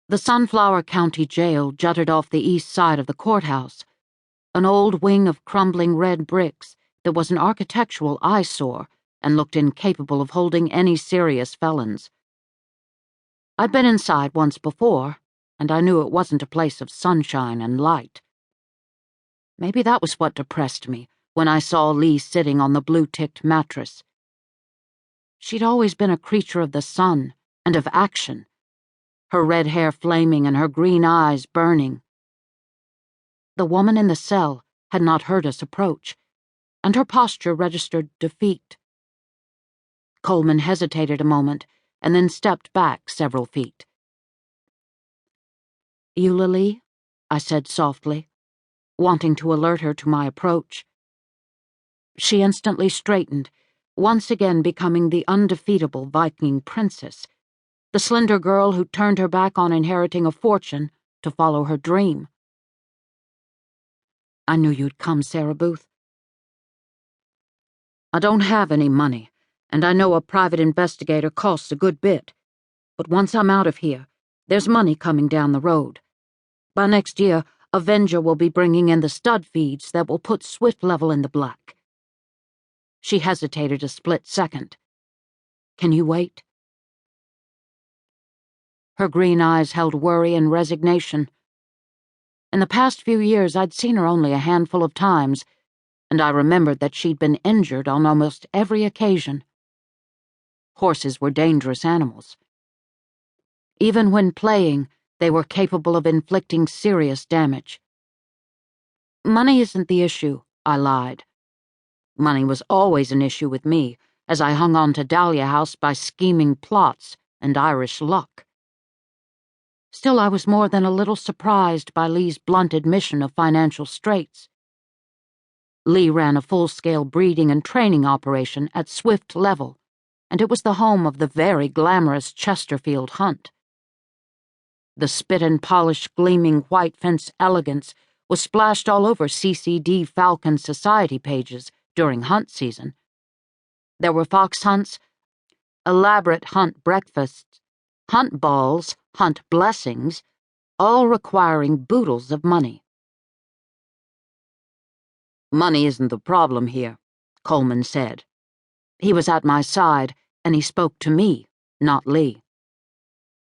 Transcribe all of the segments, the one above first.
The Sunflower County Jail jutted off the east side of the courthouse, an old wing of crumbling red bricks that was an architectural eyesore and looked incapable of holding any serious felons. I'd been inside once before, and I knew it wasn't a place of sunshine and light. Maybe that was what depressed me when I saw Lee sitting on the blue-ticked mattress. She'd always been a creature of the sun and of action, her red hair flaming and her green eyes burning. The woman in the cell had not heard us approach, and her posture registered defeat. Coleman hesitated a moment and then stepped back several feet. "Eulalee," I said softly, wanting to alert her to my approach. She instantly straightened, once again becoming the undefeatable Viking princess, the slender girl who turned her back on inheriting a fortune to follow her dream. "I knew you'd come, Sarah Booth. I don't have any money, and I know a private investigator costs a good bit. But once I'm out of here, there's money coming down the road. By next year, Avenger will be bringing in the stud feeds that will put Swift Level in the black." She hesitated a split second. "Can you wait?" Her green eyes held worry and resignation. In the past few years, I'd seen her only a handful of times, and I remembered that she'd been injured on almost every occasion. Horses were dangerous animals. Even when playing, they were capable of inflicting serious damage. "Money isn't the issue," I lied. Money was always an issue with me, as I hung on to Dahlia House by scheming plots and Irish luck. Still, I was more than a little surprised by Lee's blunt admission of financial straits. Lee ran a full-scale breeding and training operation at Swift Level, and it was the home of the very glamorous Chesterfield hunt. The spit-and-polish gleaming white fence elegance was splashed all over CCD Falcon Society pages during hunt season. There were fox hunts, elaborate hunt breakfasts, hunt balls, hunt blessings, all requiring boodles of money. "Money isn't the problem here," Coleman said. He was at my side, and he spoke to me, not Lee.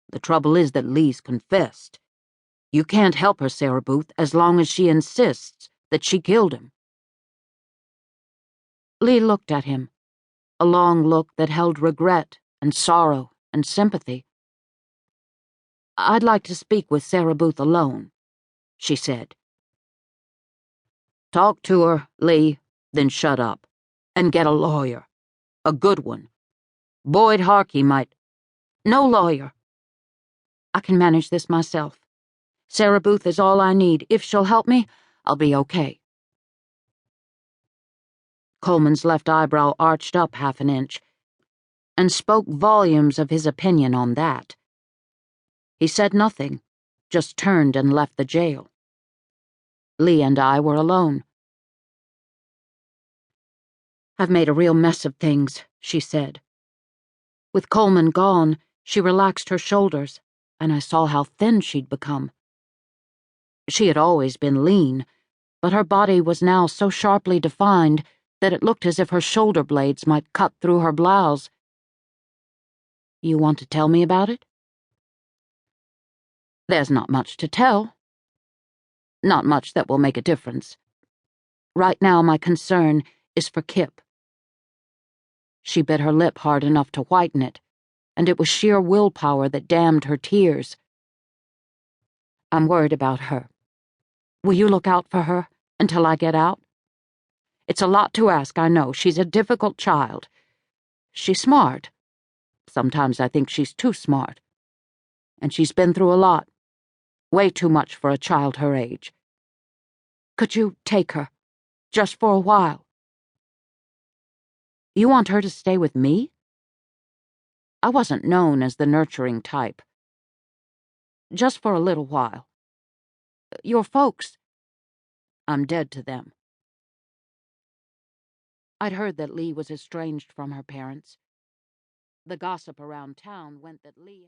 "The trouble is that Lee's confessed. You can't help her, Sarah Booth, as long as she insists that she killed him." Lee looked at him, a long look that held regret and sorrow and sympathy. "I'd like to speak with Sarah Booth alone," she said. "Talk to her, Lee, then shut up, and get a lawyer. A good one. Boyd Harkey might—" "No lawyer. I can manage this myself. Sarah Booth is all I need. If she'll help me, I'll be okay." Coleman's left eyebrow arched up half an inch, and spoke volumes of his opinion on that. He said nothing, just turned and left the jail. Lee and I were alone. "I've made a real mess of things," she said. With Coleman gone, she relaxed her shoulders, and I saw how thin she'd become. She had always been lean, but her body was now so sharply defined that it looked as if her shoulder blades might cut through her blouse. "You want to tell me about it?" "There's not much to tell. Not much that will make a difference. Right now my concern is for Kip." She bit her lip hard enough to whiten it, and it was sheer willpower that dammed her tears. "I'm worried about her. Will you look out for her until I get out? It's a lot to ask, I know. She's a difficult child. She's smart. Sometimes I think she's too smart. And she's been through a lot. Way too much for a child her age. Could you take her, just for a while?" "You want her to stay with me?" I wasn't known as the nurturing type. "Just for a little while. Your folks—" "I'm dead to them." I'd heard that Lee was estranged from her parents. The gossip around town went that Lee